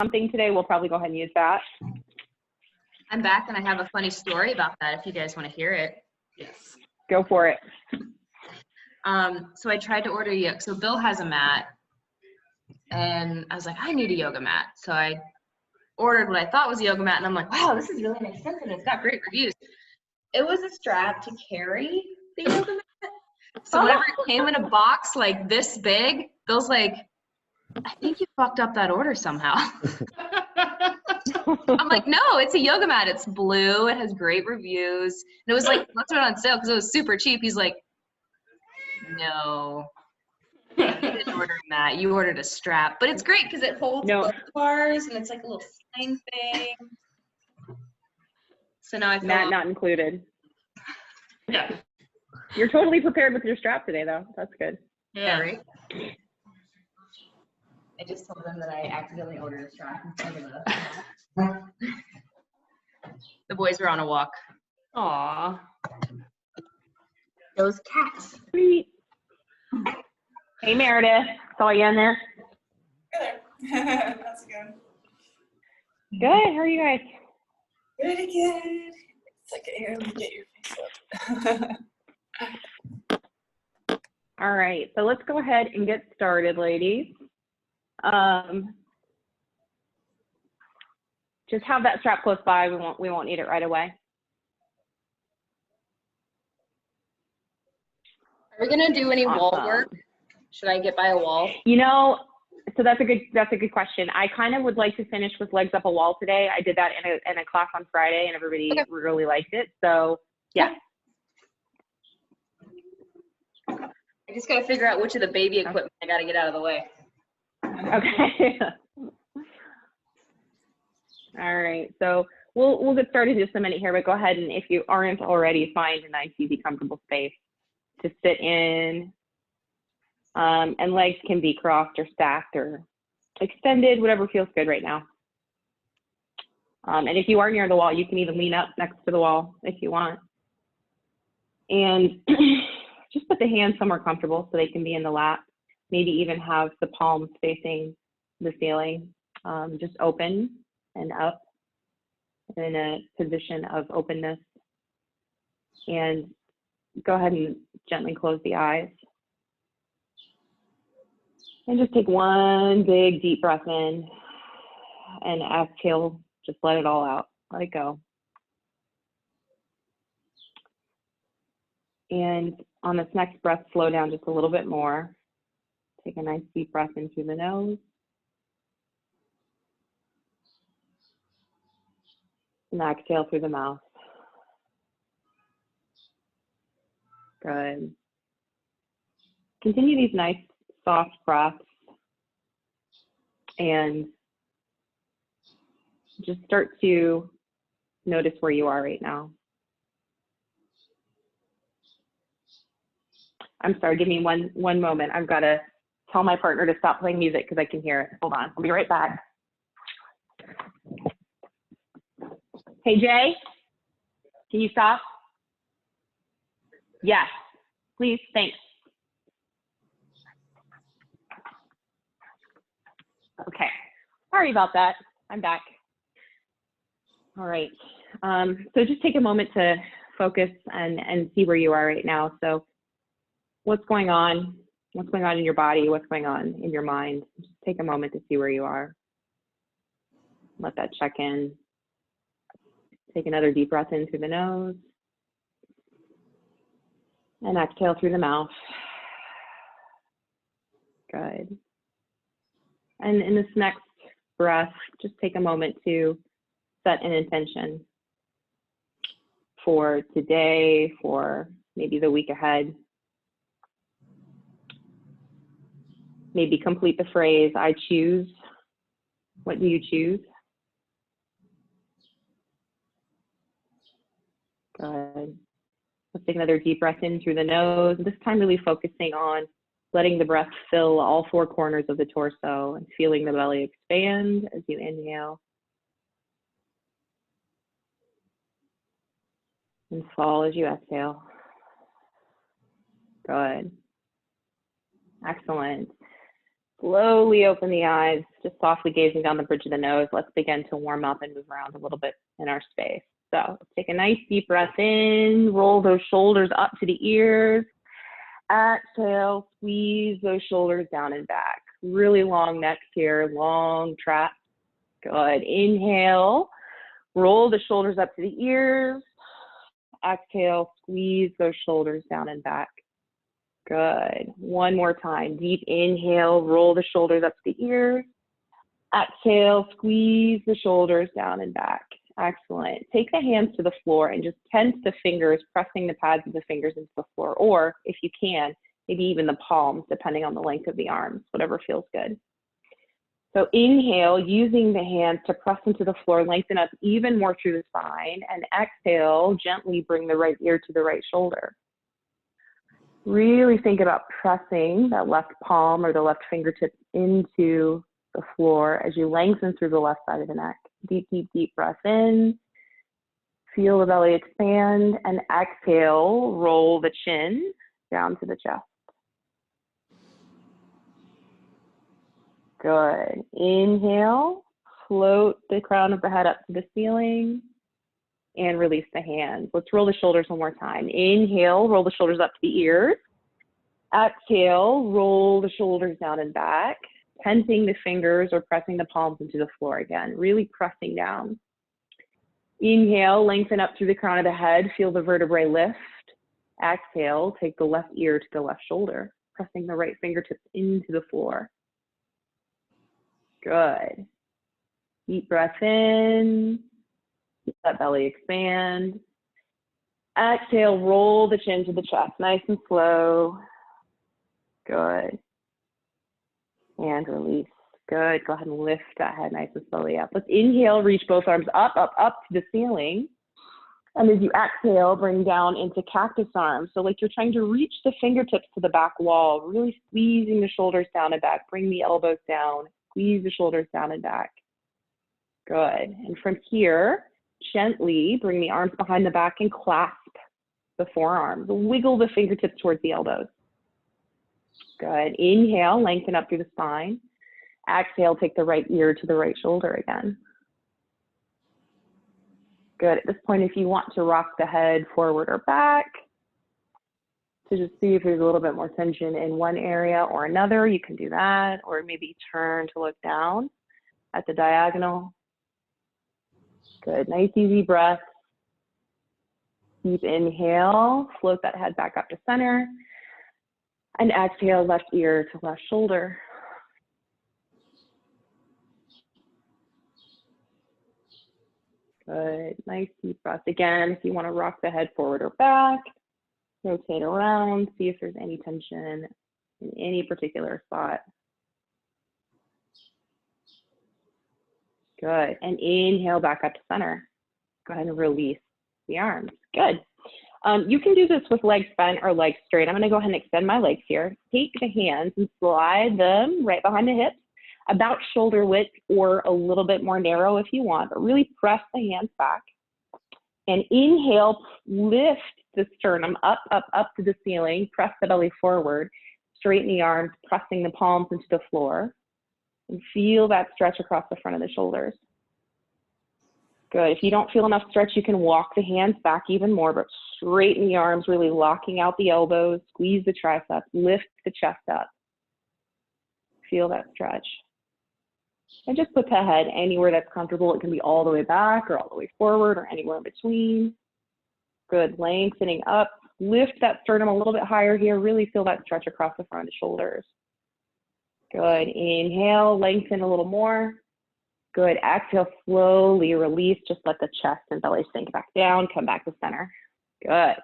something today, we'll probably go ahead and use that. I'm back and I have a funny story about that if you guys want to hear it. Yes. Go for it. So I tried to order yoga. So Bill has a mat and I was like, I need a yoga mat. So I ordered what I thought was a yoga mat and I'm like, wow, this is really inexpensive and it's got great reviews. It was a strap to carry the yoga mat. So whenever it came in a box like this big, Bill's like, I think you fucked up that order somehow. I'm like, no, it's a yoga mat. It's blue. It has great reviews. And it was like, let's put it on sale because it was super cheap. He's like, no, you didn't order a mat. You ordered a strap. But it's great because it holds both bars and it's like a little sling thing. So now I feel Mat not included. Yeah. You're totally prepared with your strap today, though. That's good. Yeah, right? I just told them that I accidentally ordered a strap instead of a... The boys were on a walk. Aw. Those cats. Sweet. Hey, Meredith. Saw you in there. Hey there. How's it going? Good. How are you guys? Pretty good. Second here, let me get your face up. All right. So let's go ahead and get started, ladies. Just have that strap close by. We won't need it right away. Are we gonna do any wall Awesome. work? Should I get by a wall? You know, so that's a good question. I kind of would like to finish with legs up a wall today. I did that in a class on Friday, and everybody really liked it. So yeah. I just gotta figure out which of the baby equipment I gotta get out of the way. Okay. All right. So we'll get started in just a minute here, but go ahead and if you aren't already, find a nice, easy, comfortable space to sit in. And legs can be crossed or stacked or extended, whatever feels good right now. And if you are near the wall, you can even lean up next to the wall if you want. And just put the hands somewhere comfortable so they can be in the lap. Maybe even have the palms facing the ceiling, just open and up in a position of openness. And go ahead and gently close the eyes. And just take one big deep breath in and exhale, just let it all out, let it go. And on this next breath, slow down just a little bit more. Take a nice deep breath in through the nose. And exhale through the mouth. Good. Continue these nice soft breaths and just start to notice where you are right now. I'm sorry, give me one moment. I've got to tell my partner to stop playing music because I can hear it. Hold on, I'll be right back. Hey, Jay, can you stop? Yes, please, thanks. Okay, sorry about that. I'm back. All right, so just take a moment to focus and see where you are right now. So what's going on? What's going on in your body? What's going on in your mind? Just take a moment to see where you are. Let that check in. Take another deep breath in through the nose. And exhale through the mouth. Good. And in this next breath, just take a moment to set an intention for today, for maybe the week ahead. Maybe complete the phrase, I choose. What do you choose? Good. Let's take another deep breath in through the nose. This time really focusing on letting the breath fill all four corners of the torso and feeling the belly expand as you inhale. And fall as you exhale. Good. Excellent. Slowly open the eyes, just softly gazing down the bridge of the nose. Let's begin to warm up and move around a little bit in our space. So take a nice deep breath in, roll those shoulders up to the ears. Exhale, squeeze those shoulders down and back. Really long necks here, long trap. Good. Inhale, roll the shoulders up to the ears. Exhale, squeeze those shoulders down and back. Good. One more time. Deep inhale, roll the shoulders up to the ears. Exhale, squeeze the shoulders down and back. Excellent. Take the hands to the floor and just tense the fingers, pressing the pads of the fingers into the floor, or if you can, maybe even the palms, depending on the length of the arms, whatever feels good. So inhale, using the hands to press into the floor, lengthen up even more through the spine, and exhale, gently bring the right ear to the right shoulder. Really think about pressing that left palm or the left fingertips into the floor as you lengthen through the left side of the neck. Deep, deep, deep breath in. Feel the belly expand, and exhale, roll the chin down to the chest. Good. Inhale, float the crown of the head up to the ceiling, and release the hands. Let's roll the shoulders one more time. Inhale, roll the shoulders up to the ears. Exhale, roll the shoulders down and back, tensing the fingers or pressing the palms into the floor again, really pressing down. Inhale, lengthen up through the crown of the head, feel the vertebrae lift. Exhale, take the left ear to the left shoulder, pressing the right fingertips into the floor. Good. Deep breath in. Let belly expand. Exhale, roll the chin to the chest, nice and slow. Good. And release. Good. Go ahead and lift that head nice and slowly up. Let's inhale, reach both arms up, up, up to the ceiling. And as you exhale, bring down into cactus arms. So like you're trying to reach the fingertips to the back wall, really squeezing the shoulders down and back. Bring the elbows down, squeeze the shoulders down and back. Good. And from here, gently bring the arms behind the back and clasp the forearms. Wiggle the fingertips towards the elbows. Good. Inhale, lengthen up through the spine. Exhale, take the right ear to the right shoulder again. Good. At this point, if you want to rock the head forward or back, to just see if there's a little bit more tension in one area or another, you can do that. Or maybe turn to look down at the diagonal. Good. Nice, easy breath. Deep inhale, float that head back up to center. And exhale, left ear to left shoulder. Good. Nice deep breath. Again, if you want to rock the head forward or back, rotate around, see if there's any tension in any particular spot. Good. And inhale back up to center. Go ahead and release the arms. Good. You can do this with legs bent or legs straight. I'm going to go ahead and extend my legs here. Take the hands and slide them right behind the hips, about shoulder width or a little bit more narrow if you want, but really press the hands back. And inhale, lift the sternum up, up, up to the ceiling, press the belly forward, straighten the arms, pressing the palms into the floor, and feel that stretch across the front of the shoulders. Good. If you don't feel enough stretch, you can walk the hands back even more, but straighten the arms, really locking out the elbows, squeeze the triceps, lift the chest up. Feel that stretch. And just put the head anywhere that's comfortable. It can be all the way back or all the way forward or anywhere in between. Good. Lengthening up. Lift that sternum a little bit higher here. Really feel that stretch across the front of the shoulders. Good. Inhale, lengthen a little more. Good. Exhale, slowly release. Just let the chest and belly sink back down. Come back to center. Good.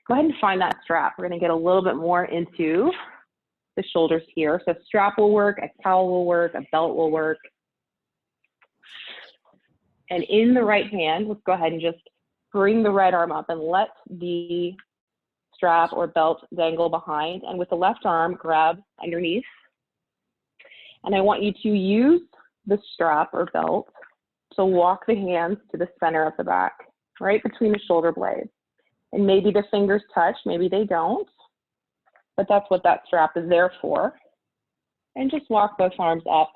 Go ahead and find that strap. We're going to get a little bit more into the shoulders here. So strap will work, a towel will work, a belt will work. And in the right hand, let's go ahead and just bring the right arm up and let the strap or belt dangle behind. And with the left arm, grab underneath. And I want you to use the strap or belt to walk the hands to the center of the back, right between the shoulder blades. And maybe the fingers touch, maybe they don't, but that's what that strap is there for. And just walk both arms up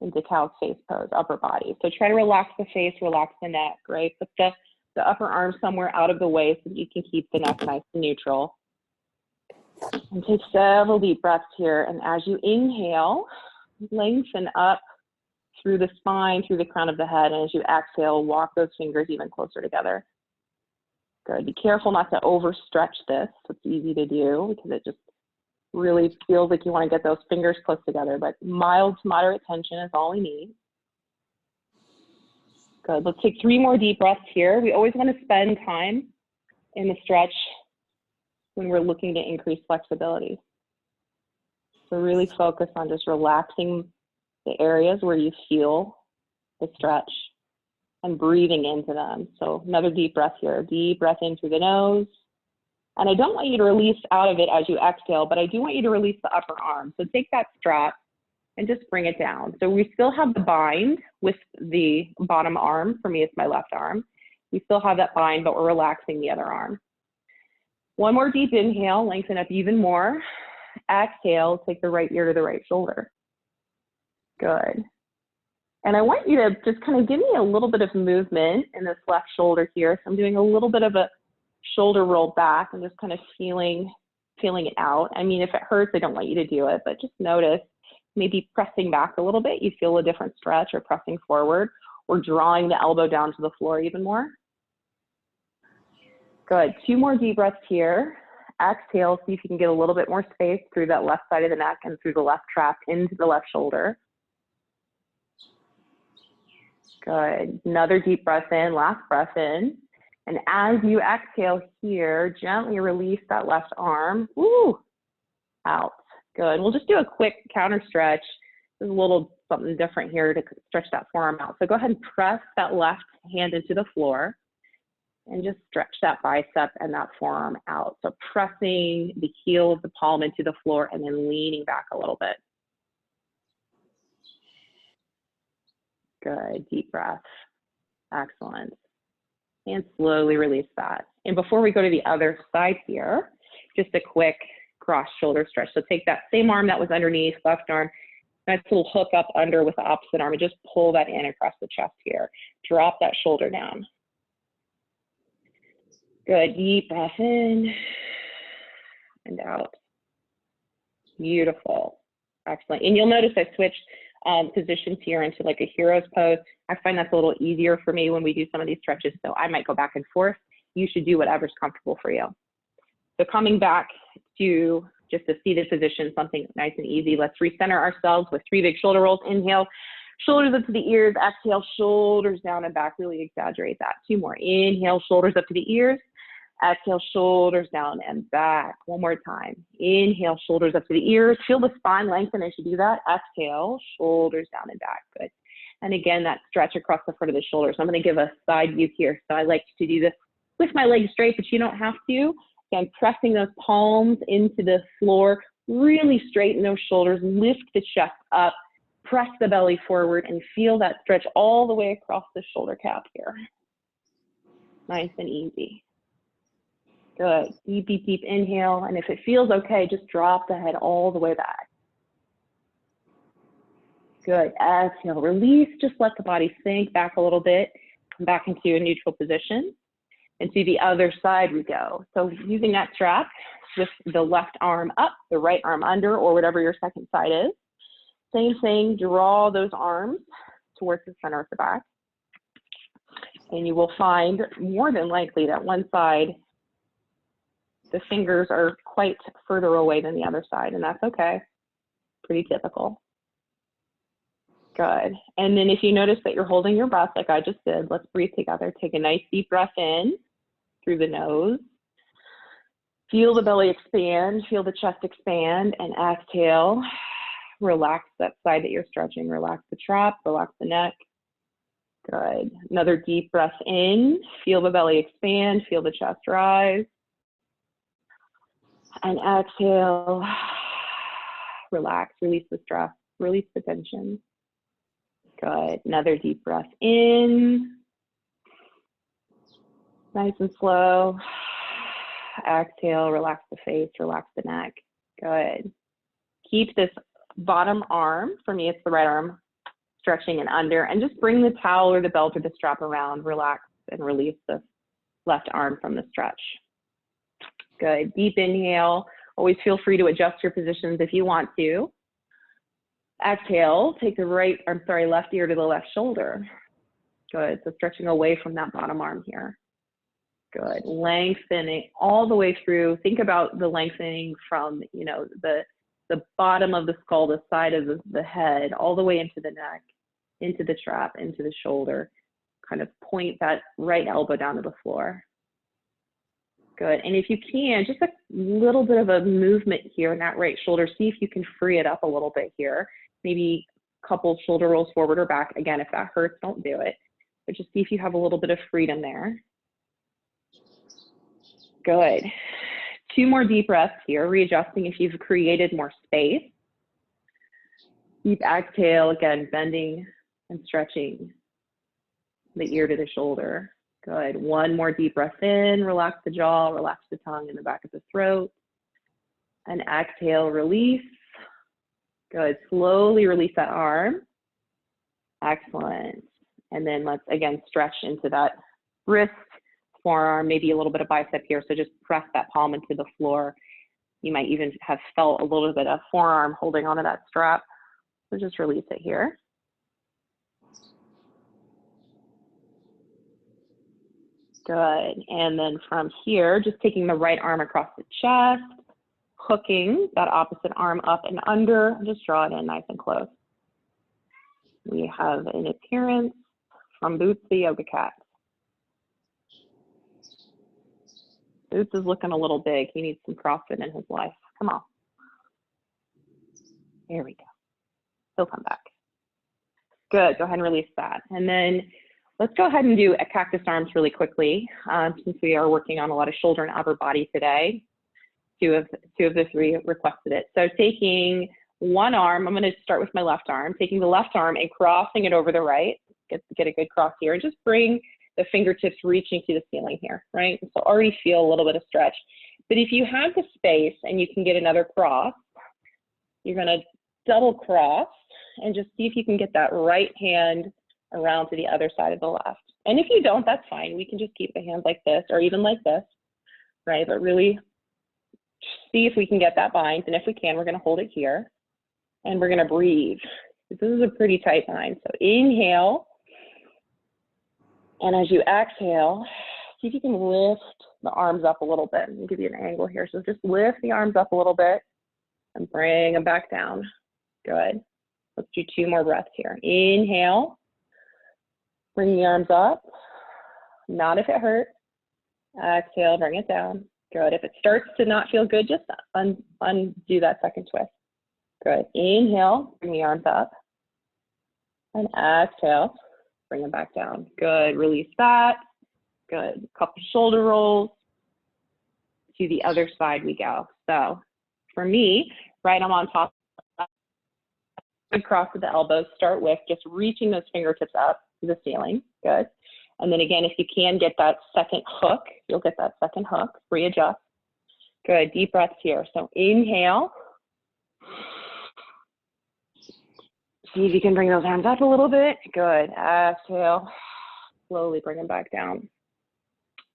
into cow's face pose, upper body. So try to relax the face, relax the neck, right? Put the upper arm somewhere out of the way so that you can keep the neck nice and neutral. And take several deep breaths here. And as you inhale, lengthen up through the spine, through the crown of the head. And as you exhale, walk those fingers even closer together. Good. Be careful not to overstretch this. It's easy to do because it just really feels like you want to get those fingers close together, but mild to moderate tension is all we need. Good. Let's take 3 more deep breaths here. We always want to spend time in the stretch when we're looking to increase flexibility. So really focus on just relaxing the areas where you feel the stretch and breathing into them. So another deep breath here. Deep breath in through the nose. And I don't want you to release out of it as you exhale, but I do want you to release the upper arm. So take that strap and just bring it down. So we still have the bind with the bottom arm. For me, it's my left arm. We still have that bind, but we're relaxing the other arm. One more deep inhale, lengthen up even more. Exhale, take the right ear to the right shoulder. Good. And I want you to just kind of give me a little bit of movement in this left shoulder here. So I'm doing a little bit of a shoulder roll back and just kind of feeling it out. I mean, if it hurts, I don't want you to do it, but just notice maybe pressing back a little bit. You feel a different stretch, or pressing forward, or drawing the elbow down to the floor even more. Good. 2 more deep breaths here. Exhale, see if you can get a little bit more space through that left side of the neck and through the left trap into the left shoulder. Good. Another deep breath in, last breath in. And as you exhale here, gently release that left arm. Woo! Out. Good. We'll just do a quick counter stretch. There's a little something different here to stretch that forearm out. So go ahead and press that left hand into the floor and just stretch that bicep and that forearm out. So pressing the heel of the palm into the floor and then leaning back a little bit. Good. Deep breath. Excellent. And slowly release that. And before we go to the other side here, just a quick cross shoulder stretch. So take that same arm that was underneath, left arm, nice little hook up under with the opposite arm, and just pull that in across the chest here. Drop that shoulder down. Good. Deep breath in and out. Beautiful. Excellent. And you'll notice I switched positions here into like a hero's pose. I find that's a little easier for me when we do some of these stretches, so I might go back and forth. You should do whatever's comfortable for you. So coming back to just a seated position, something nice and easy. Let's recenter ourselves with 3 big shoulder rolls. Inhale, shoulders up to the ears. Exhale, shoulders down and back. Really exaggerate that. 2 more. Inhale, shoulders up to the ears. Exhale, shoulders down and back. 1 more time. Inhale, shoulders up to the ears. Feel the spine lengthen as you do that. Exhale, shoulders down and back. Good. And again, that stretch across the front of the shoulders. I'm going to give a side view here. So I like to do this with my legs straight, but you don't have to. Again, pressing those palms into the floor. Really straighten those shoulders. Lift the chest up. Press the belly forward and feel that stretch all the way across the shoulder cap here. Nice and easy. Good. Deep, deep, deep inhale. And if it feels okay, just drop the head all the way back. Good. Exhale. Release. Just let the body sink back a little bit. Come back into a neutral position. And to the other side we go. So using that strap, just the left arm up, the right arm under, or whatever your second side is. Same thing. Draw those arms towards the center of the back. And you will find more than likely that one side, the fingers are quite further away than the other side, and that's okay. Pretty typical. Good. And then if you notice that you're holding your breath like I just did, let's breathe together. Take a nice deep breath in through the nose. Feel the belly expand, feel the chest expand, and exhale. Relax that side that you're stretching. Relax the trap, relax the neck. Good. Another deep breath in. Feel the belly expand, feel the chest rise. And exhale, relax, release the stress, release the tension. Good. Another deep breath in. Nice and slow. Exhale, relax the face, relax the neck. Good. Keep this bottom arm, for me, it's the right arm, stretching and under, and just bring the towel or the belt or the strap around, relax and release the left arm from the stretch. Good, deep inhale. Always feel free to adjust your positions if you want to. Exhale, take the left ear to the left shoulder. Good, so stretching away from that bottom arm here. Good, lengthening all the way through. Think about the lengthening from, you know, the bottom of the skull, the side of the head, all the way into the neck, into the trap, into the shoulder. Kind of point that right elbow down to the floor. Good, and if you can, just a little bit of a movement here in that right shoulder. See if you can free it up a little bit here. Maybe a couple shoulder rolls forward or back. Again, if that hurts, don't do it. But just see if you have a little bit of freedom there. Good. 2 more deep breaths here, readjusting if you've created more space. Deep exhale, again, bending and stretching the ear to the shoulder. Good. 1 more deep breath in, relax the jaw, relax the tongue in the back of the throat. And exhale, release. Good. Slowly release that arm. Excellent. And then let's, again, stretch into that wrist, forearm, maybe a little bit of bicep here. So just press that palm into the floor. You might even have felt a little bit of forearm holding onto that strap. So just release it here. Good. And then from here, just taking the right arm across the chest, hooking that opposite arm up and under, just draw it in nice and close. We have an appearance from Boots the Yoga Cat. Boots is looking a little big. He needs some CrossFit in his life. Come on. There we go. He'll come back. Good. Go ahead and release that. And then let's go ahead and do a cactus arms really quickly, since we are working on a lot of shoulder and upper body today. Two of the 3 requested it. So taking one arm, I'm going to start with my left arm, taking the left arm and crossing it over the right. Get a good cross here, and just bring the fingertips reaching to the ceiling here, right? So already feel a little bit of stretch. But if you have the space and you can get another cross, you're going to double cross and just see if you can get that right hand around to the other side of the left. And if you don't, that's fine. We can just keep the hands like this or even like this, right? But really see if we can get that bind. And if we can, we're going to hold it here and we're going to breathe. This is a pretty tight bind. So inhale. And as you exhale, see if you can lift the arms up a little bit. I'll give you an angle here. So just lift the arms up a little bit and bring them back down. Good. Let's do 2 more breaths here. Inhale. Bring the arms up. Not if it hurts. Exhale, bring it down. Good. If it starts to not feel good, just undo that second twist. Good. Inhale, bring the arms up. And exhale, bring them back down. Good. Release that. Good. Couple shoulder rolls. To the other side we go. So for me, right arm on top. Good cross of the elbows. Start with just reaching those fingertips up to the ceiling. Good. And then again, if you can get that second hook, you'll get that second hook. Readjust. Good. Deep breaths here. So inhale. See if you can bring those hands up a little bit. Good. Exhale. Slowly bring them back down.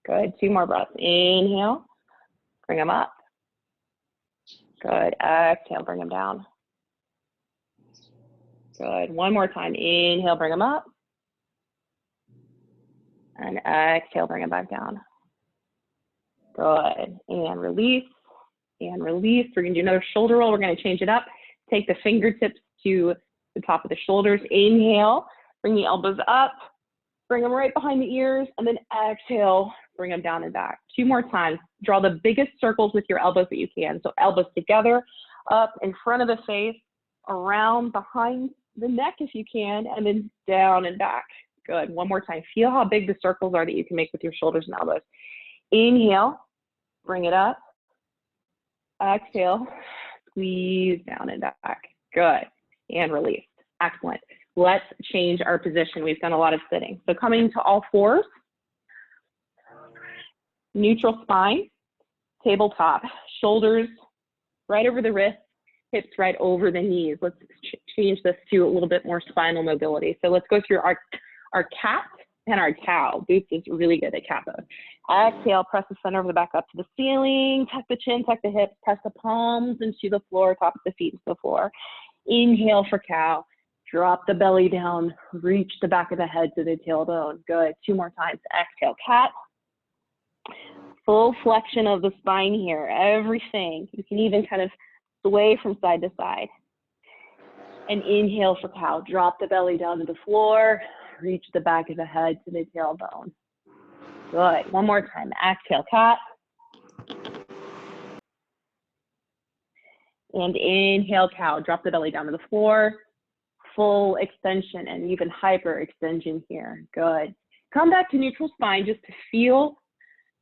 Good. 2 more breaths. Inhale. Bring them up. Good. Exhale. Bring them down. Good. 1 more time. Inhale. Bring them up. And exhale. Bring them back down. Good. And release. And release. We're going to do another shoulder roll. We're going to change it up. Take the fingertips to the top of the shoulders. Inhale, bring the elbows up, bring them right behind the ears, and then exhale, bring them down and back. 2 more times. Draw the biggest circles with your elbows that you can. So elbows together, up in front of the face, around behind the neck if you can, and then down and back. Good. 1 more time. Feel how big the circles are that you can make with your shoulders and elbows. Inhale, bring it up. Exhale, squeeze down and back. Good. And release. Excellent. Let's change our position. We've done a lot of sitting. So coming to all fours, neutral spine, tabletop, shoulders right over the wrist, hips right over the knees. Let's change this to a little bit more spinal mobility. So let's go through our cat and our cow. Boots is really good at cat pose. Exhale, press the center of the back up to the ceiling, tuck the chin, tuck the hips, press the palms into the floor, top of the feet into the floor. Inhale for cow, drop the belly down, reach the back of the head to the tailbone. Good, 2 more times. Exhale, cat. Full flexion of the spine here, everything. You can even kind of sway from side to side. And inhale for cow, drop the belly down to the floor, reach the back of the head to the tailbone. Good, 1 more time. Exhale, cat. And inhale, cow, drop the belly down to the floor. Full extension and even hyper extension here. Good. Come back to neutral spine just to feel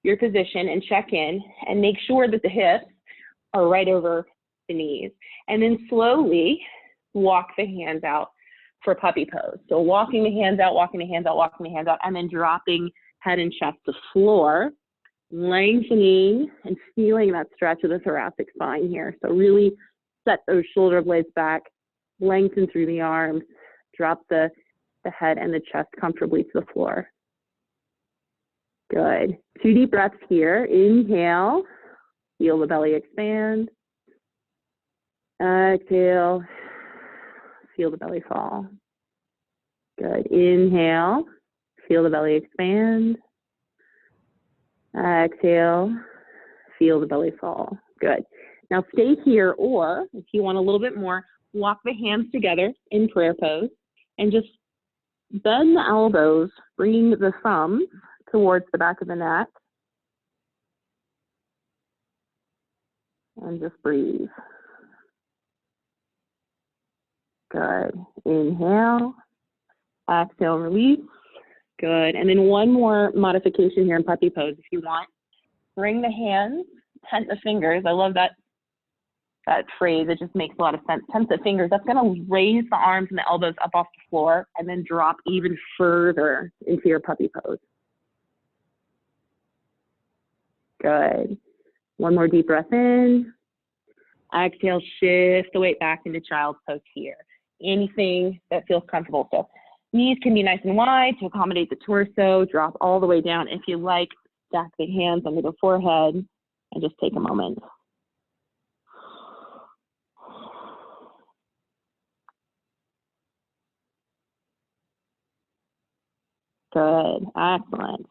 your position and check in and make sure that the hips are right over the knees. And then slowly walk the hands out for puppy pose. So walking the hands out, walking the hands out, walking the hands out, and then dropping head and chest to floor, lengthening and feeling that stretch of the thoracic spine here. So really set those shoulder blades back, lengthen through the arms, drop the head and the chest comfortably to the floor. Good. 2 deep breaths here. Inhale, feel the belly expand. Exhale, feel the belly fall. Good. Inhale, feel the belly expand. Exhale, feel the belly fall. Good. Now stay here, or if you want a little bit more, walk the hands together in prayer pose and just bend the elbows, bringing the thumbs towards the back of the neck. And just breathe. Good. Inhale. Exhale, release. Good. And then 1 more modification here in puppy pose if you want. Bring the hands, tent the fingers. I love that phrase. It just makes a lot of sense. Tent the fingers. That's going to raise the arms and the elbows up off the floor and then drop even further into your puppy pose. Good. 1 more deep breath in. Exhale, shift the weight back into child's pose here. Anything that feels comfortable. So knees can be nice and wide to accommodate the torso. Drop all the way down if you like. Stack the hands under the forehead and just take a moment. Good. Excellent.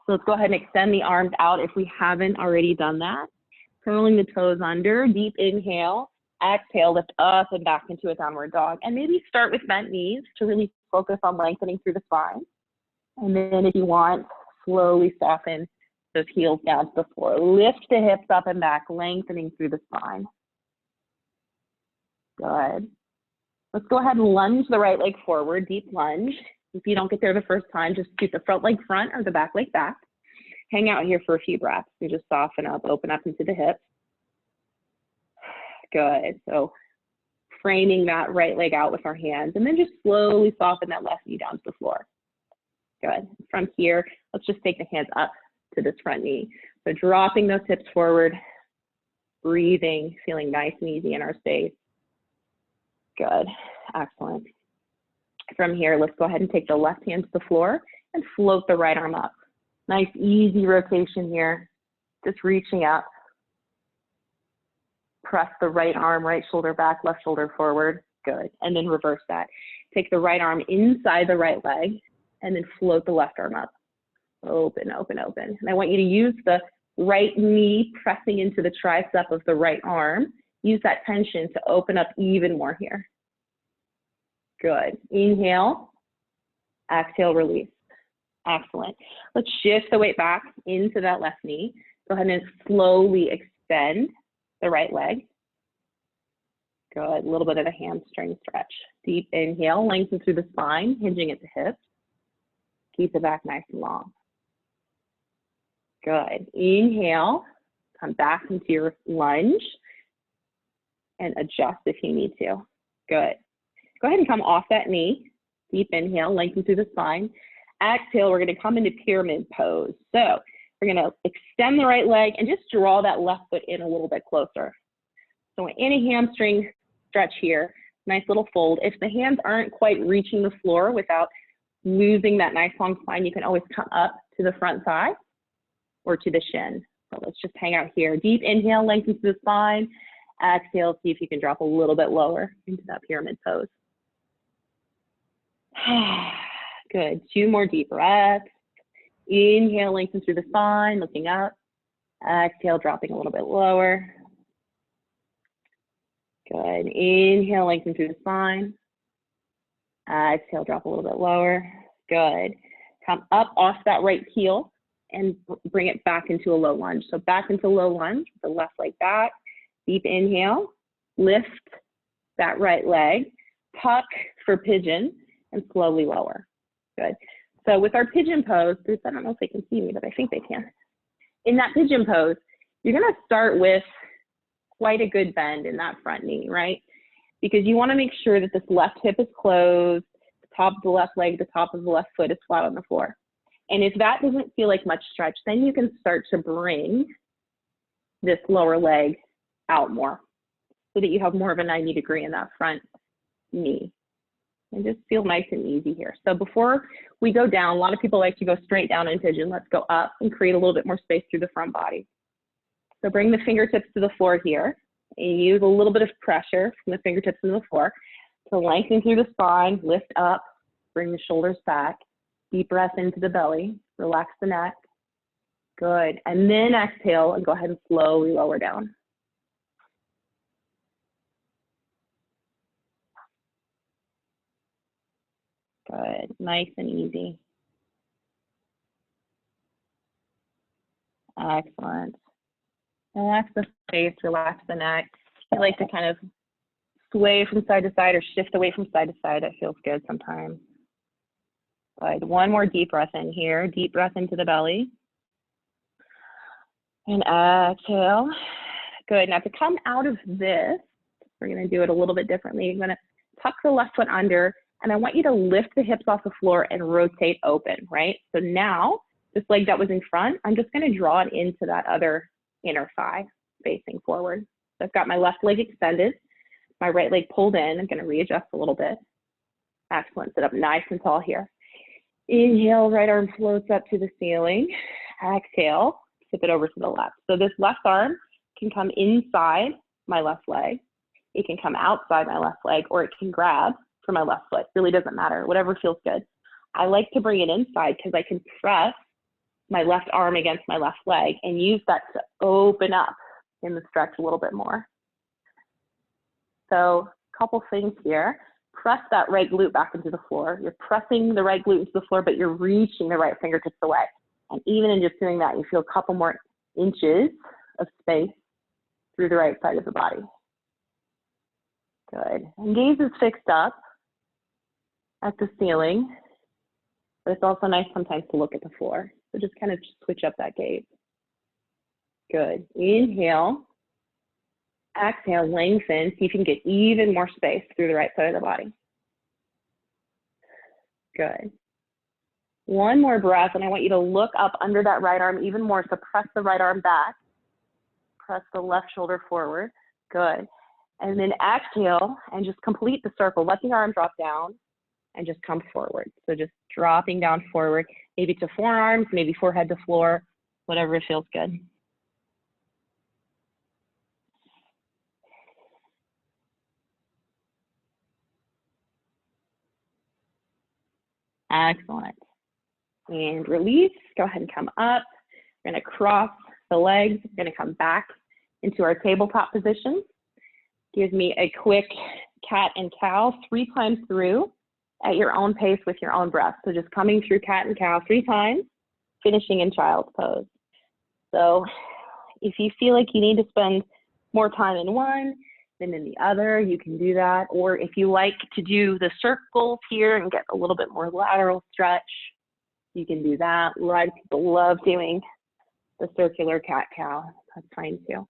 So let's go ahead and extend the arms out if we haven't already done that. Curling the toes under, deep inhale, exhale, lift up and back into a downward dog. And maybe start with bent knees to really focus on lengthening through the spine. And then if you want, slowly soften those heels down to the floor. Lift the hips up and back, lengthening through the spine. Good. Let's go ahead and lunge the right leg forward, deep lunge. If you don't get there the first time, just keep the front leg front or the back leg back. Hang out here for a few breaths. You just soften up, open up into the hips. Good. So framing that right leg out with our hands and then just slowly soften that left knee down to the floor. Good. From here, let's just take the hands up to this front knee. So dropping those hips forward, breathing, feeling nice and easy in our space. Good. Excellent. From here, let's go ahead and take the left hand to the floor and float the right arm up. Nice, easy rotation here. Just reaching up. Press the right arm, right shoulder back, left shoulder forward. Good. And then reverse that. Take the right arm inside the right leg and then float the left arm up. Open, open, open. And I want you to use the right knee pressing into the tricep of the right arm. Use that tension to open up even more here. Good. Inhale, exhale, release. Excellent. Let's shift the weight back into that left knee. Go ahead and slowly extend the right leg. Good. A little bit of a hamstring stretch. Deep inhale, lengthen through the spine, hinging at the hips. Keep the back nice and long. Good. Inhale, come back into your lunge and adjust if you need to. Good. Go ahead and come off that knee. Deep inhale, lengthen through the spine. Exhale, we're going to come into pyramid pose. So we're going to extend the right leg and just draw that left foot in a little bit closer. So in a hamstring stretch here, nice little fold. If the hands aren't quite reaching the floor without losing that nice long spine, you can always come up to the front thigh or to the shin. So let's just hang out here. Deep inhale, lengthen through the spine. Exhale, see if you can drop a little bit lower into that pyramid pose. Good, 2 more deep breaths. Inhale, lengthen through the spine, looking up. Exhale, dropping a little bit lower. Good, inhale, lengthen through the spine. Exhale, drop a little bit lower. Good, come up off that right heel and bring it back into a low lunge. So back into low lunge, the left leg back. Deep inhale, lift that right leg, tuck for pigeon, and slowly lower. Good. So with our pigeon pose, Bruce, I don't know if they can see me, but I think they can. In that pigeon pose, you're gonna start with quite a good bend in that front knee, right? Because you wanna make sure that this left hip is closed, the top of the left leg, the top of the left foot is flat on the floor. And if that doesn't feel like much stretch, then you can start to bring this lower leg out more so that you have more of a 90 degree in that front knee. And just feel nice and easy here. So before we go down, a lot of people like to go straight down in pigeon. Let's go up and create a little bit more space through the front body. So bring the fingertips to the floor here and use a little bit of pressure from the fingertips into the floor to lengthen through the spine, lift up, bring the shoulders back, deep breath into the belly, relax the neck. Good, and then exhale and go ahead and slowly lower down. Good, nice and easy. Excellent. Relax the face, relax the neck. I like to kind of sway from side to side or shift away from side to side. That feels good sometimes. Good, one more deep breath in here. Deep breath into the belly. And exhale. Good, now to come out of this, we're gonna do it a little bit differently. You're gonna tuck the left foot under, and I want you to lift the hips off the floor and rotate open, right? So now, this leg that was in front, I'm just gonna draw it into that other inner thigh facing forward. So I've got my left leg extended, my right leg pulled in. I'm gonna readjust a little bit. Excellent, sit up nice and tall here. Inhale, right arm floats up to the ceiling. Exhale, tip it over to the left. So this left arm can come inside my left leg. It can come outside my left leg, or it can grab for my left foot. Really doesn't matter, whatever feels good. I like to bring it inside because I can press my left arm against my left leg and use that to open up in the stretch a little bit more. So a couple things here. Press that right glute back into the floor. You're pressing the right glute into the floor, but you're reaching the right fingertips away. And even in just doing that, you feel a couple more inches of space through the right side of the body. Good. And gaze is fixed up at the ceiling, but it's also nice sometimes to look at the floor. So just kind of switch up that gaze. Good. Inhale. Exhale, lengthen. See if you can get even more space through the right side of the body. Good. One more breath, and I want you to look up under that right arm even more. So press the right arm back. Press the left shoulder forward. Good. And then exhale and just complete the circle. Let the arm drop down and just come forward. So just dropping down forward, maybe to forearms, maybe forehead to floor, whatever feels good. Excellent. And release, go ahead and come up. We're gonna cross the legs, we're gonna come back into our tabletop position. Give me a quick cat and cow 3 times through at your own pace with your own breath. So just coming through cat and cow 3 times, finishing in child's pose. So if you feel like you need to spend more time in one than in the other, you can do that. Or if you like to do the circles here and get a little bit more lateral stretch, you can do that. A lot of people love doing the circular cat-cow. That's fine too.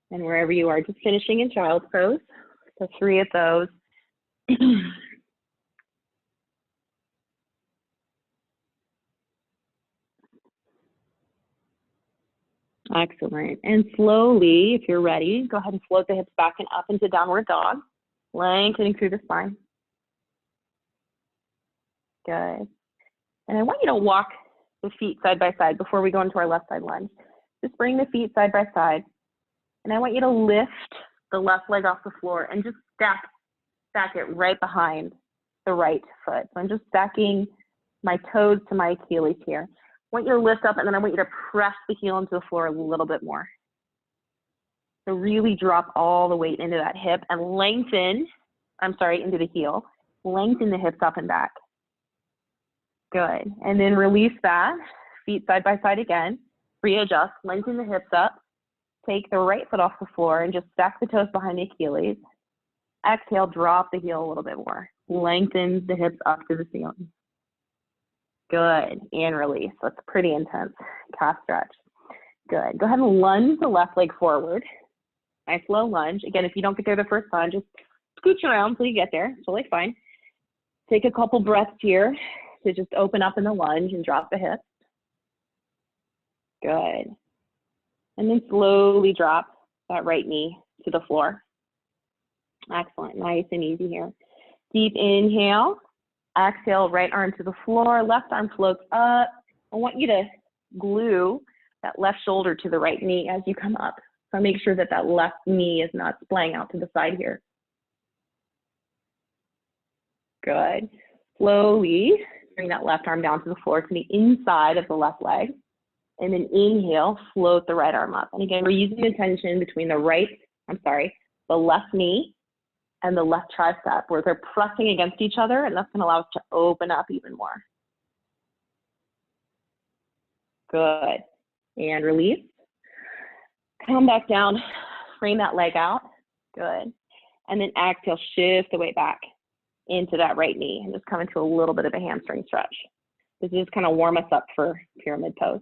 And wherever you are, just finishing in child's pose. So 3 of those. Excellent. And slowly, if you're ready, go ahead and float the hips back and up into downward dog, lengthening through the spine. Good. And I want you to walk the feet side by side before we go into our left side lunge. Just bring the feet side by side. And I want you to lift the left leg off the floor and just stack it right behind the right foot. So I'm just stacking my toes to my Achilles here. I want you to lift up, and then I want you to press the heel into the floor a little bit more. So really drop all the weight into that hip and lengthen, into the heel. Lengthen the hips up and back. Good. And then release that. Feet side by side again. Readjust. Lengthen the hips up. Take the right foot off the floor and just stack the toes behind the Achilles. Exhale, drop the heel a little bit more. Lengthen the hips up to the ceiling. Good. And release. That's pretty intense calf stretch. Good. Go ahead and lunge the left leg forward. Nice low lunge. Again, if you don't get there the first time, just scooch around until you get there. It's totally fine. Take a couple breaths here to just open up in the lunge and drop the hips. Good. And then slowly drop that right knee to the floor. Excellent. Nice and easy here. Deep inhale. Exhale, right arm to the floor. Left arm floats up. I want you to glue that left shoulder to the right knee as you come up. So make sure that that left knee is not splaying out to the side here. Good. Slowly bring that left arm down to the floor to the inside of the left leg. And then inhale, float the right arm up. And again, we're using the tension between the left knee and the left tricep, where they're pressing against each other, and that's going to allow us to open up even more. Good. And release. Come back down, frame that leg out. Good. And then exhale, shift the weight back into that right knee and just come into a little bit of a hamstring stretch. This is just kind of warm us up for pyramid pose.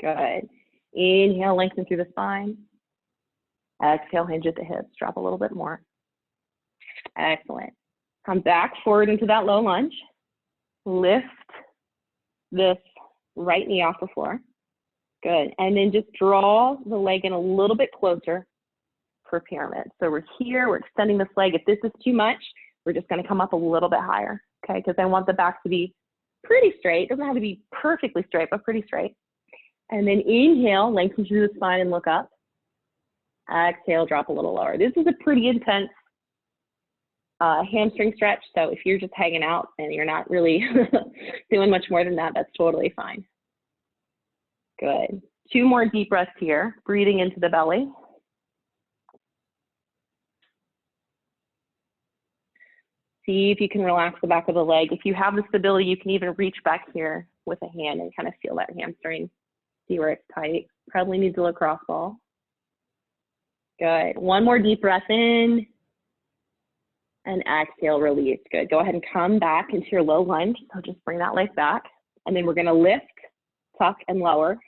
Good. Inhale, lengthen through the spine. Exhale, hinge at the hips. Drop a little bit more. Excellent. Come back forward into that low lunge. Lift this right knee off the floor. Good. And then just draw the leg in a little bit closer for pyramid. So we're here, we're extending this leg. If this is too much, we're just going to come up a little bit higher, okay? Because I want the back to be pretty straight. It doesn't have to be perfectly straight, but pretty straight. And then inhale, lengthen through the spine and look up. Exhale, drop a little lower. This is a pretty intense hamstring stretch. So if you're just hanging out and you're not really doing much more than that, that's totally fine. Good. 2 more deep breaths here, breathing into the belly. See if you can relax the back of the leg. If you have the stability, you can even reach back here with a hand and kind of feel that hamstring. See where it's tight. Probably needs a lacrosse ball. Good. 1 more deep breath in. And exhale, release. Good. Go ahead and come back into your low lunge. So just bring that leg back. And then we're going to lift, tuck, and lower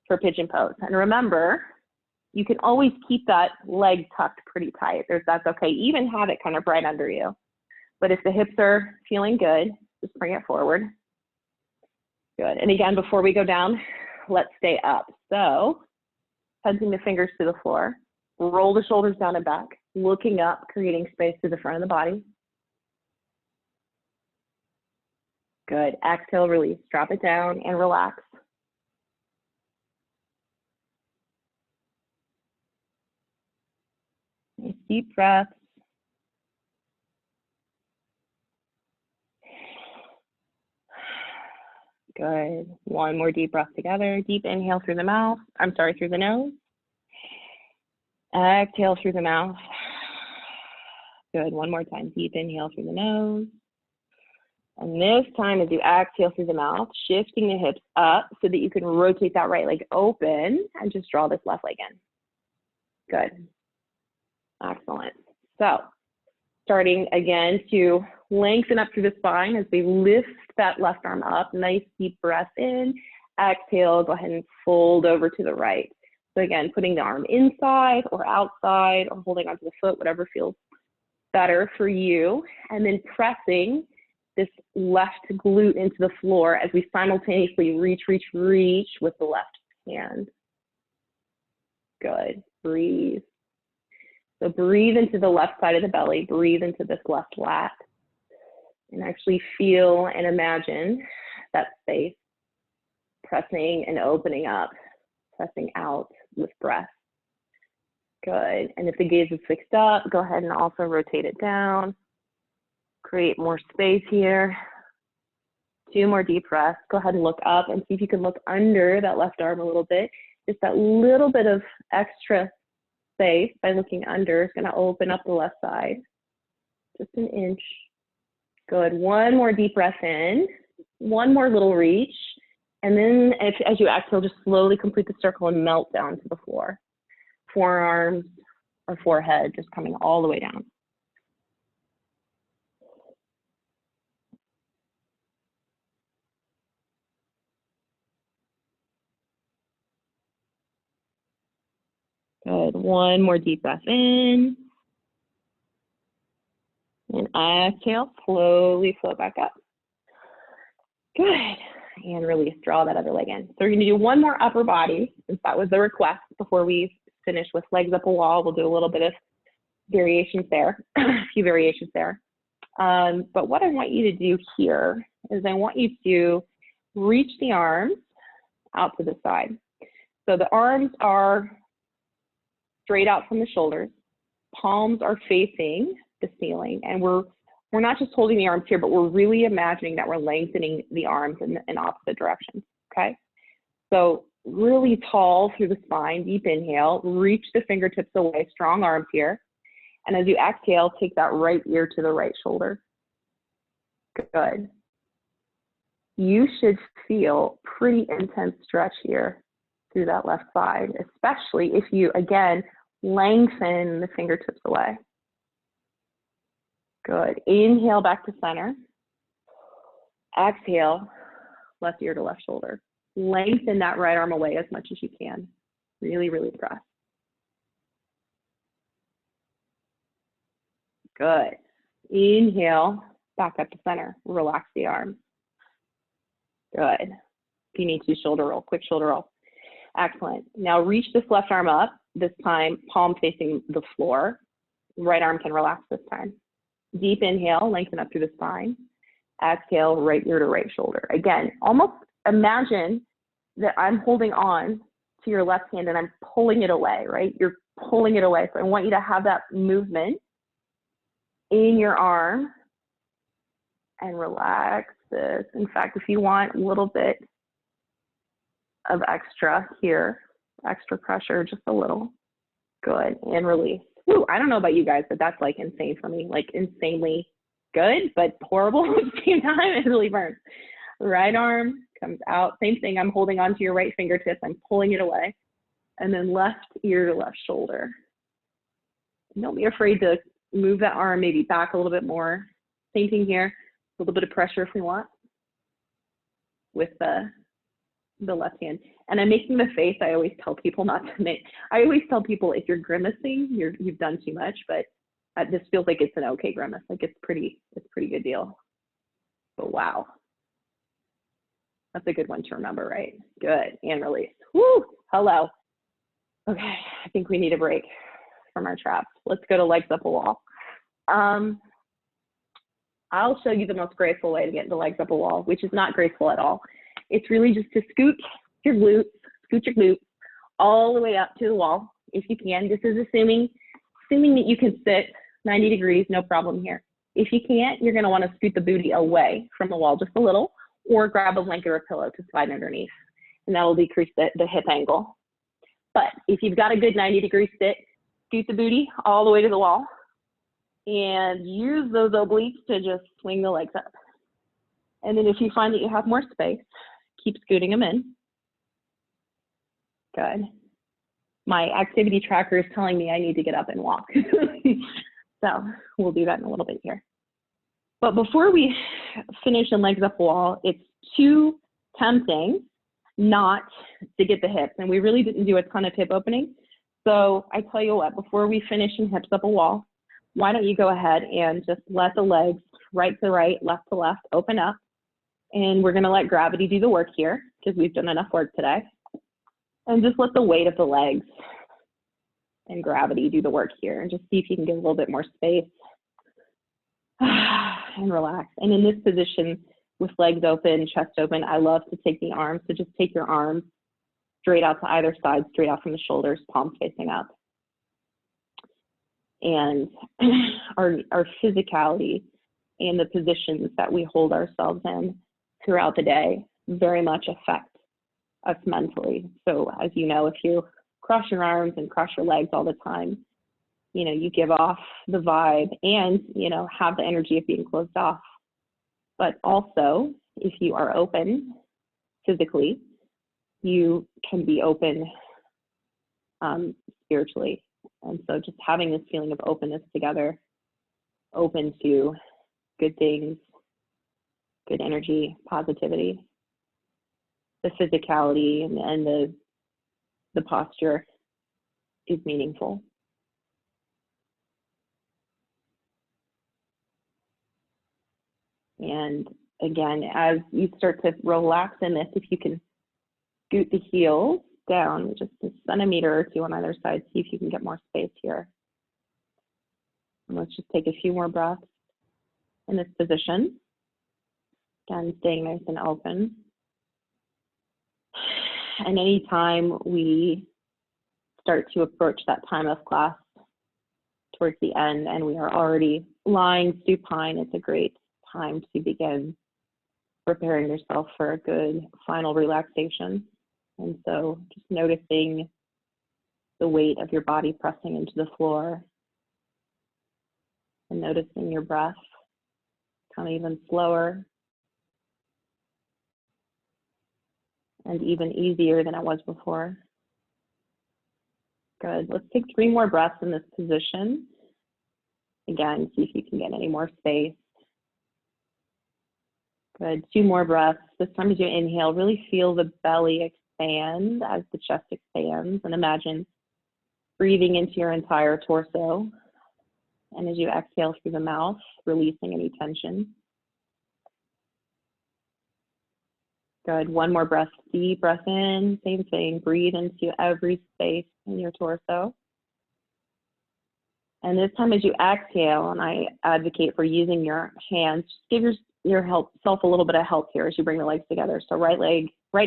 for pigeon pose. And remember, you can always keep that leg tucked pretty tight. That's okay. Even have it kind of right under you. But if the hips are feeling good, just bring it forward. Good. And again, before we go down, let's stay up. So hunching the fingers to the floor, roll the shoulders down and back, looking up, creating space to the front of the body. Good. Exhale, release. Drop it down and relax. Nice deep breath. Good. 1 more deep breath together. Deep inhale through the mouth. Through the nose. Exhale through the mouth. Good. 1 more time. Deep inhale through the nose. And this time as you exhale through the mouth, shifting the hips up so that you can rotate that right leg open and just draw this left leg in. Good. Excellent. So starting again to lengthen up through the spine as we lift that left arm up. Nice deep breath in. Exhale, go ahead and fold over to the right. So again, putting the arm inside or outside or holding onto the foot, whatever feels better for you. And then pressing this left glute into the floor as we simultaneously reach with the left hand. Good, breathe. So breathe into the left side of the belly, breathe into this left lat, and actually feel and imagine that space pressing and opening up, pressing out with breath. Good, and if the gaze is fixed up, go ahead and also rotate it down. Create more space here. 2 more deep breaths. Go ahead and look up and see if you can look under that left arm a little bit. Just that little bit of extra space by looking under is going to open up the left side. Just an inch. Good. 1 more deep breath in. 1 more little reach. And then as you exhale, just slowly complete the circle and melt down to the floor. Forearms or forehead just coming all the way down. Good. 1 more deep breath in. And exhale, slowly float back up. Good. And release, draw that other leg in. So we're going to do 1 more upper body, since that was the request before we finish with legs up a wall. We'll do a little bit of variations there, a few variations there. But what I want you to do here is I want you to reach the arms out to the side. So the arms are straight out from the shoulders, palms are facing the ceiling, and we're not just holding the arms here, but we're really imagining that we're lengthening the arms in opposite directions, okay? So really tall through the spine, deep inhale, reach the fingertips away, strong arms here. And as you exhale, take that right ear to the right shoulder. Good. You should feel pretty intense stretch here through that left side, especially if you, again, lengthen the fingertips away. Good. Inhale back to center. Exhale, left ear to left shoulder. Lengthen that right arm away as much as you can. Really, really press. Good. Inhale, back up to center. Relax the arms. Good. If you need to, shoulder roll, quick shoulder roll. Excellent. Now reach this left arm up, this time palm facing the floor. Right arm can relax this time. Deep inhale, lengthen up through the spine. Exhale, right ear to right shoulder. Again, almost imagine that I'm holding on to your left hand and I'm pulling it away, right? You're pulling it away. So I want you to have that movement in your arm and relax this. In fact, if you want a little bit of extra here, extra pressure, just a little. Good, and release. Woo, I don't know about you guys, but that's like insane for me, like insanely good, but horrible at the same time. It really burns. Right arm comes out, same thing. I'm holding onto your right fingertips. I'm pulling it away. And then left ear to left shoulder. Don't be afraid to move that arm maybe back a little bit more. Same thing here, a little bit of pressure if we want with the left hand. And I'm making the face I always tell people not to make. I always tell people if you're grimacing, you've done too much, but this feels like it's an okay grimace. Like it's pretty good deal. But wow. That's a good one to remember, right? Good, and release. Woo, hello. Okay, I think we need a break from our traps. Let's go to legs up a wall. I'll show you the most graceful way to get into legs up a wall, which is not graceful at all. It's really just to scoot your glutes all the way up to the wall, if you can. This is assuming that you can sit 90 degrees, no problem here. If you can't, you're gonna wanna scoot the booty away from the wall just a little, or grab a blanket or a pillow to slide underneath, and that'll decrease the hip angle. But if you've got a good 90-degree sit, scoot the booty all the way to the wall, and use those obliques to just swing the legs up. And then if you find that you have more space, keep scooting them in. Good. My activity tracker is telling me I need to get up and walk. So we'll do that in a little bit here. But before we finish in legs up a wall, it's too tempting not to get the hips. And we really didn't do a ton of hip opening. So I tell you what, before we finish in hips up a wall, why don't you go ahead and just let the legs right to right, left to left, open up. And we're gonna let gravity do the work here because we've done enough work today. And just let the weight of the legs and gravity do the work here, and just see if you can get a little bit more space and relax. And in this position, with legs open, chest open, I love to take the arms. So just take your arms straight out to either side, straight out from the shoulders, palms facing up. And our physicality and the positions that we hold ourselves in throughout the day very much affect us mentally. So as you know, if you cross your arms and cross your legs all the time, you know, you give off the vibe and, you know, have the energy of being closed off. But also, if you are open physically, you can be open spiritually. And so just having this feeling of openness together, open to good things, good energy, positivity, the physicality and the posture is meaningful. And again, as you start to relax in this, if you can scoot the heels down just a centimeter or two on either side, see if you can get more space here. And let's just take a few more breaths in this position. Again, staying nice and open. And anytime we start to approach that time of class towards the end and we are already lying supine, it's a great time to begin preparing yourself for a good final relaxation. And so just noticing the weight of your body pressing into the floor and noticing your breath come even slower and even easier than it was before. Good. Let's take 3 more breaths in this position. Again, see if you can get any more space. Good. 2 more breaths. This time as you inhale, really feel the belly expand as the chest expands, and imagine breathing into your entire torso. And as you exhale through the mouth, releasing any tension. Good. 1 more breath. Deep breath in. Same thing. Breathe into every space in your torso. And this time as you exhale, and I advocate for using your hands, just give yourself a little bit of help here as you bring the legs together. So right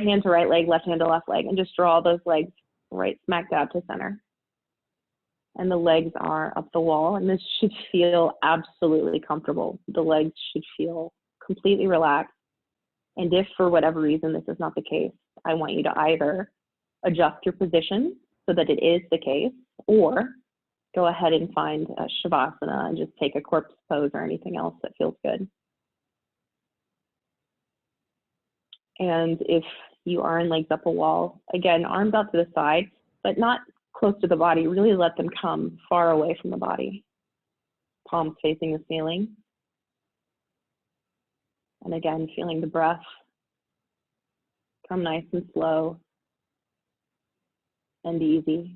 hand to right leg, left hand to left leg, and just draw those legs right smack dab to center. And the legs are up the wall, and this should feel absolutely comfortable. The legs should feel completely relaxed. And if for whatever reason this is not the case, I want you to either adjust your position so that it is the case, or go ahead and find a Shavasana and just take a corpse pose or anything else that feels good. And if you are in legs up a wall, again, arms out to the side, but not close to the body. Really let them come far away from the body. Palms facing the ceiling. And again, feeling the breath come nice and slow and easy.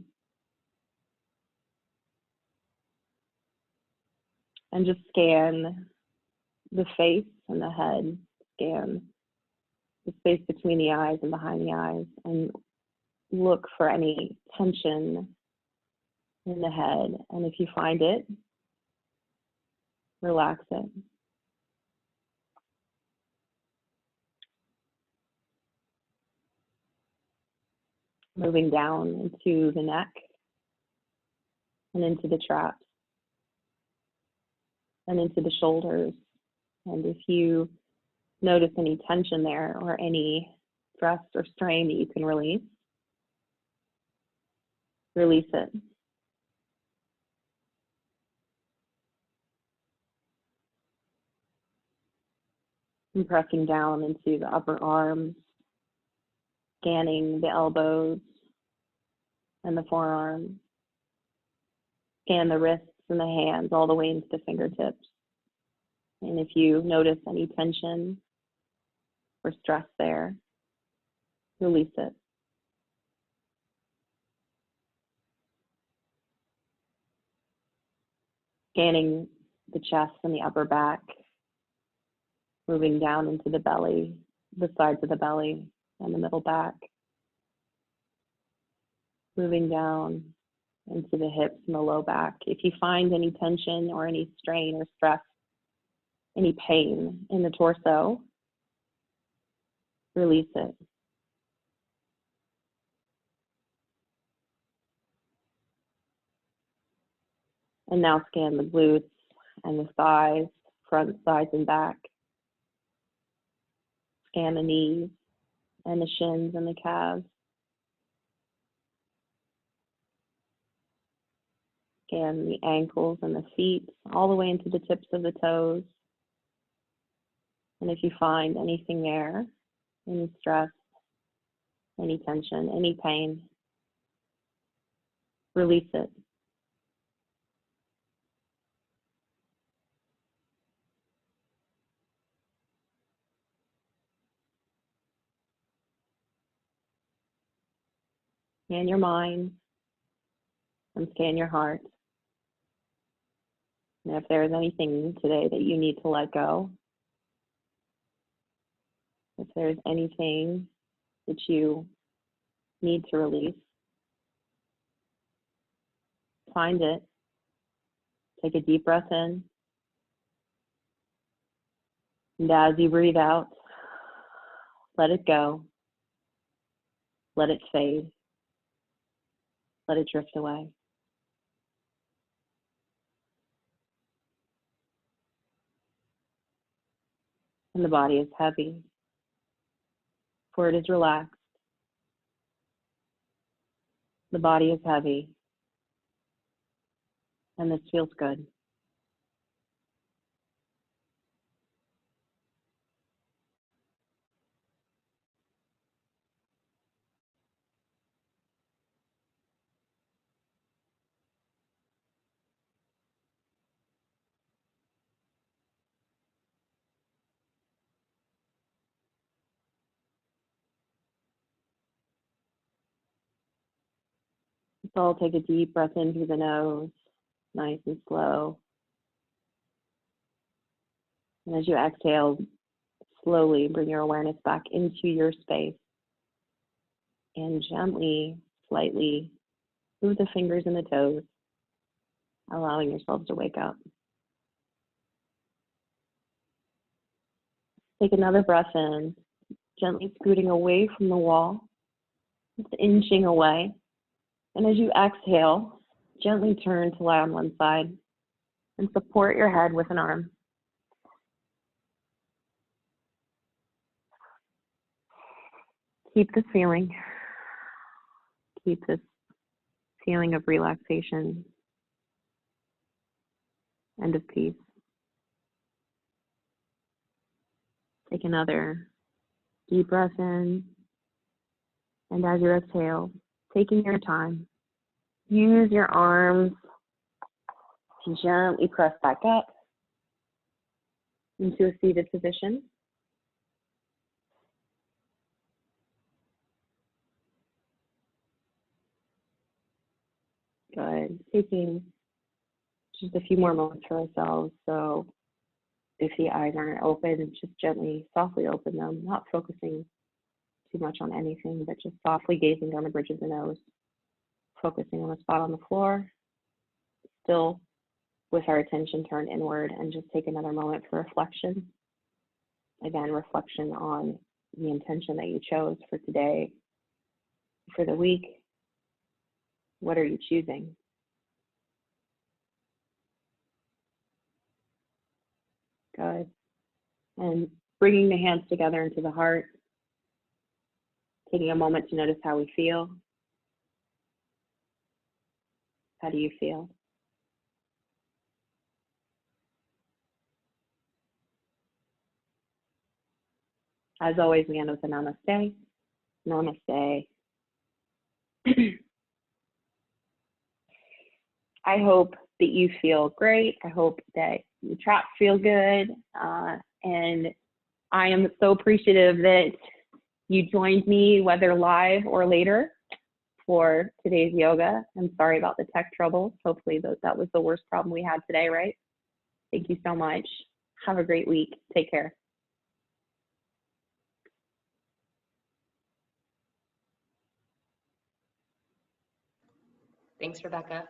And just scan the face and the head, scan the space between the eyes and behind the eyes, and look for any tension in the head. And if you find it, relax it. Moving down into the neck and into the traps and into the shoulders. And if you notice any tension there or any stress or strain that you can release it. And pressing down into the upper arms, scanning the elbows and the forearms, scan the wrists and the hands all the way into the fingertips. And if you notice any tension or stress there, release it. Scanning the chest and the upper back, moving down into the belly, the sides of the belly and the middle back, moving down into the hips and the low back. If you find any tension or any strain or stress, any pain in the torso, release it. And now scan the glutes and the thighs, front, sides, and back. Scan the knees and the shins and the calves. Scan the ankles and the feet, all the way into the tips of the toes. And if you find anything there, any stress, any tension, any pain, release it. Scan your mind and scan your heart. And if there is anything today that you need to let go, if there's anything that you need to release, find it. Take a deep breath in. And as you breathe out, let it go. Let it fade. Let it drift away. And the body is heavy, for it is relaxed. The body is heavy, and this feels good. So I'll take a deep breath in through the nose, nice and slow. And as you exhale, slowly bring your awareness back into your space and gently, slightly move the fingers and the toes, allowing yourselves to wake up. Take another breath in, gently scooting away from the wall, just inching away. And as you exhale, gently turn to lie on one side and support your head with an arm. Keep this feeling. Keep this feeling of relaxation and of peace. Take another deep breath in. And as you exhale, taking your time, use your arms to gently press back up into a seated position. Good. Taking just a few more moments for ourselves. So if the eyes aren't open, just gently, softly open them, not focusing too much on anything, but just softly gazing down the bridge of the nose, focusing on the spot on the floor, still with our attention turned inward, and just take another moment for reflection. Again, reflection on the intention that you chose for today, for the week. What are you choosing? Good. And bringing the hands together into the heart, taking a moment to notice how we feel. How do you feel? As always, we end with a namaste. Namaste. I hope that you feel great. I hope that your traps feel good. And I am so appreciative that you joined me, whether live or later, for today's yoga. I'm sorry about the tech troubles. Hopefully that was the worst problem we had today, right? Thank you so much. Have a great week. Take care. Thanks, Rebecca.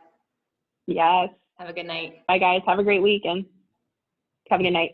Yes. Have a good night. Bye, guys. Have a great weekend. Have a good night.